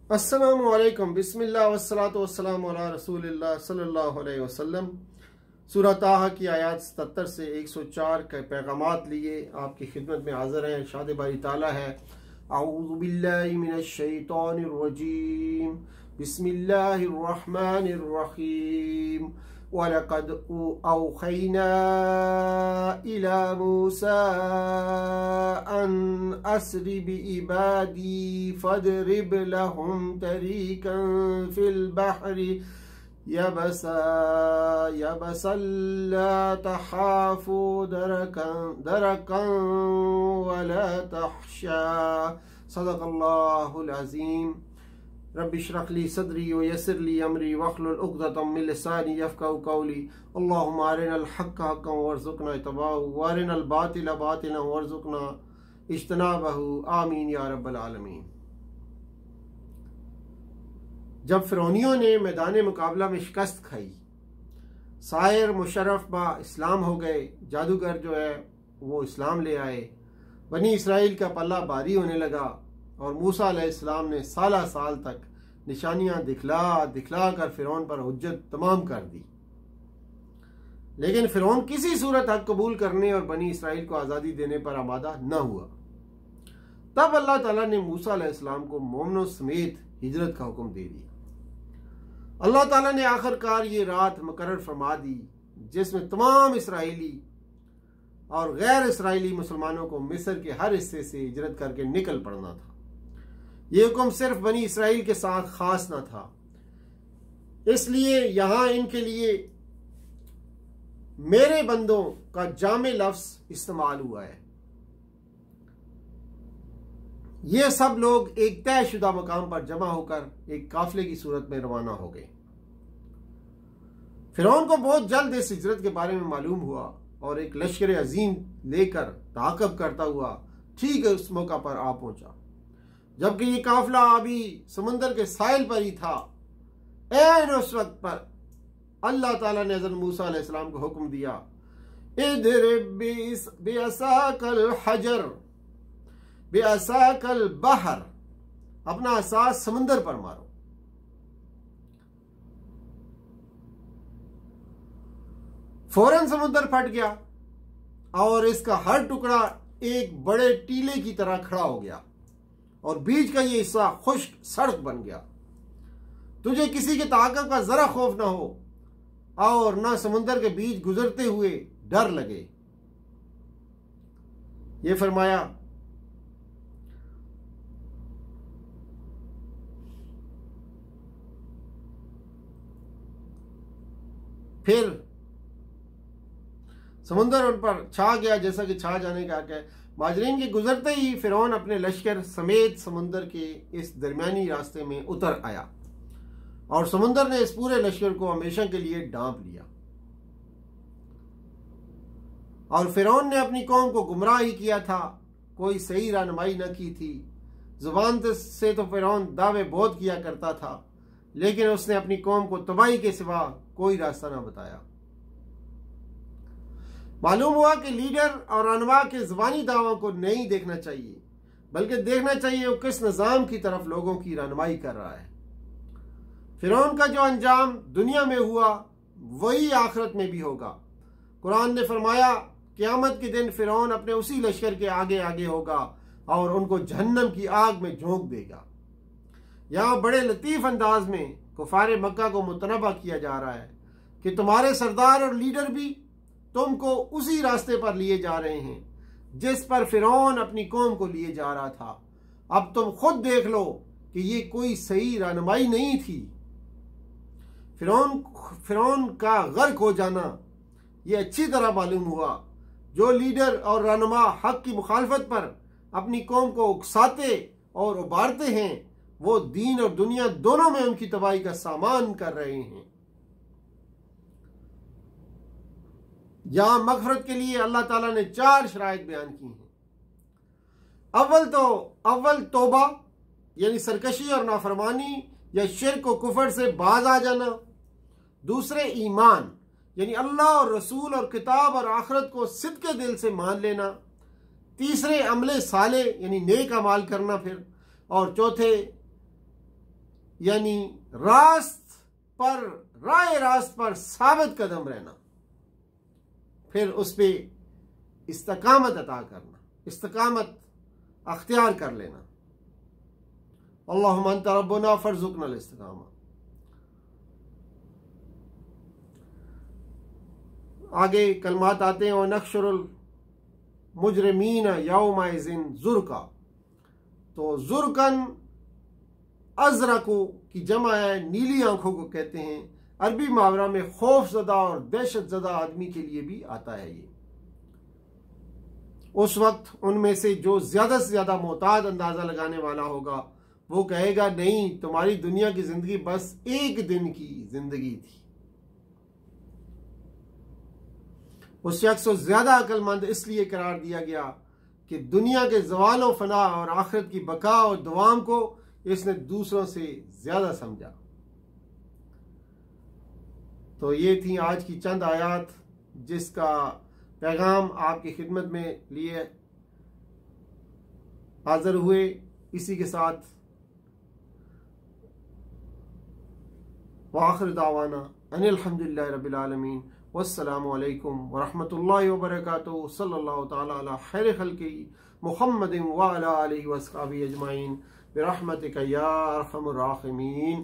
अस्सलामु अलैकुम बिस्मिल्लाह वस्सलातु वस्सलामु अला रसूलिल्लाह सल्लल्लाहु अलैहि वसल्लम। सूरह ताहा की आयत 77 से 104 के पैगामात लिए आपकी खिदमत में हाजिर हैं। इरशाद बारी ताला है, अऊज़ु बिल्लाहि मिनश शैतानिर रजीम, बिस्मिल्लाहिर रहमानिर रहीम। वलक़द औहैना इला मूसा अन अस्रि बिइबादी फद्रिब लहुम तरीकन फिल बहरी यबसा ला तखाफू दरकन वला तख्शा। सदक़ल्लाहुल अज़ीम। रब्बि इश्रह ली सदरी व यस्सिर ली अमरी वहलुल उक़दतम मिन लिसानी यफ़क़हू क़ौली। अल्लाहुम्मा अरिनल हक़्क़ हक़्क़न वरज़ुक़ना इत्तिबाअहू व अरिनल बातिला बातिलन वरज़ुक़ना इज्तनाबहू। आमीन या रब्बल आलमीन। जब फ़िरौनियों ने मैदान मुकाबला में शिकस्त खाई, सायर मुशर्रफ बा इस्लाम हो गए, जादूगर जो है वो इस्लाम ले आए, बनी इसराइल का पल्ला भारी होने लगा और मूसा अलैहिस्सलाम ने साल तक निशानियां दिखला दिखला कर फ़िरौन पर हुज्जत तमाम कर दी। लेकिन फ़िरौन किसी सूरत हक कबूल करने और बनी इसराइल को आज़ादी देने पर आमादा न हुआ। तब अल्लाह ताला ने मूसा अलैहिस्सलाम को मोमिनों समेत हिजरत का हुक्म दे दिया। अल्लाह ताला ने आखिरकार ये रात मुकर्रर फरमा दी जिसमें तमाम इसराइली और गैर इसराइली मुसलमानों को मिस्र के हर हिस्से से हिजरत करके निकल पड़ना था। ये हुक्म सिर्फ बनी इसराइल के साथ खास न था, इसलिए यहां इनके लिए मेरे बंदों का जामे लफ्ज इस्तेमाल हुआ है। ये सब लोग एक तयशुदा मकाम पर जमा होकर एक काफिले की सूरत में रवाना हो गए। फ़िरौन को बहुत जल्द इस हिजरत के बारे में मालूम हुआ और एक लश्कर अजीम लेकर ताक़ब करता हुआ ठीक उस मौका पर आ पहुंचा, जबकि ये काफिला अभी समंदर के साहिल पर ही था। ऐन उस वक्त पर अल्लाह ताला ने हज़रत मूसा अलैहिस्सलाम को हुक्म दिया, इद्रिब बिअसाकल हजर बिअसाकल बहर, अपना असा समंदर पर मारो। फौरन समुद्र फट गया और इसका हर टुकड़ा एक बड़े टीले की तरह खड़ा हो गया और बीच का ये हिस्सा खुश्क सड़क बन गया। तुझे किसी के ताक़ब का जरा खौफ ना हो और ना समुद्र के बीच गुजरते हुए डर लगे। ये फरमाया, फिर समुद्र उन पर छा गया जैसा कि छा जाने का है। माजरीन के गुजरते ही फ़िरौन अपने लश्कर समेत समुद्र के इस दरमियानी रास्ते में उतर आया और समुद्र ने इस पूरे लश्कर को हमेशा के लिए ढांप लिया। और फ़िरौन ने अपनी कौम को गुमराह ही किया था, कोई सही रहनुमाई न की थी। जुबान से तो फ़िरौन दावे बहुत किया करता था, लेकिन उसने अपनी कौम को तबाही के सिवा कोई रास्ता न बताया। मालूम हुआ कि लीडर और रहनुमा के ज़बानी दावों को नहीं देखना चाहिए, बल्कि देखना चाहिए वो किस निज़ाम की तरफ लोगों की रहनुमाई कर रहा है। फ़िरौन का जो अंजाम दुनिया में हुआ वही आखिरत में भी होगा। कुरान ने फरमाया, क़यामत के दिन फ़िरौन अपने उसी लश्कर के आगे आगे होगा और उनको जहन्नम की आग में झोंक देगा। यहाँ बड़े लतीफ़ अंदाज में कुफारे मक्का को मुतनबा किया जा रहा है कि तुम्हारे सरदार और लीडर भी तुमको उसी रास्ते पर लिए जा रहे हैं जिस पर फ़िरौन अपनी कौम को लिए जा रहा था। अब तुम खुद देख लो कि ये कोई सही रहनुमाई नहीं थी। फ़िरौन का गर्क हो जाना ये अच्छी तरह मालूम हुआ। जो लीडर और रहनुमा हक की मुखालफत पर अपनी कौम को उकसाते और उबारते हैं, वो दीन और दुनिया दोनों में उनकी तबाही का सामान कर रहे हैं। यहां मग़फ़िरत के लिए अल्लाह ताला ने 4 शराइत बयान की हैं। अव्वल तौबा यानी सरकशी और नाफरमानी या शिर्क और कुफर से बाज आ जाना। दूसरे ईमान यानी अल्लाह और रसूल और किताब और आखिरत को सिद्क़े दिल से मान लेना। तीसरे अमले साले यानी नेक अमाल करना फिर। और चौथे यानी राय रास्त पर साबित कदम रहना, फिर उस पर इस्तकामत अता करना, इस्तकामत अख्तियार कर लेना। अल्लाहुम्मा अंता रब्बुना फरज़ुक़नल इस्तिक़ामा। आगे कलमात आते हैं, वनहशुरुल मुजरिमीन यौमइज़िन ज़ुरक़ा। तो ज़ुरक़न अज़रक़ु की जमा है, नीली आंखों को कहते हैं। अरबी मुहावरा में खौफज़दा और दहशतज़दा आदमी के लिए भी आता है। ये उस वक्त उनमें से जो ज़्यादा से ज़्यादा मोहताद अंदाज़ा लगाने वाला होगा वो कहेगा, नहीं, तुम्हारी दुनिया की ज़िंदगी बस एक दिन की ज़िंदगी थी। उस शख्स को ज़्यादा अक्लमंद इसलिए करार दिया गया कि दुनिया के ज़वाल व फना और आखिरत की बका और दवाम को इसने दूसरों से ज़्यादा समझा। तो ये थी आज की चंद आयात जिसका पैगाम आपकी खिदमत में लिए हाज़िर हुए। इसी के साथ वाखिर दावाना अनिल हम्दुलिल्लाहि रब्बिल आलमीन, वस्सलामु अलैकुम वरहमतुल्लाहि वबरकातुहू, सल्लल्लाहु तआला अला खैरि खल्क़ि मुहम्मदिन व अला आलिहि व अस्हाबिहि अजमाइन बिरहमतिका या अरहमर राहिमीन।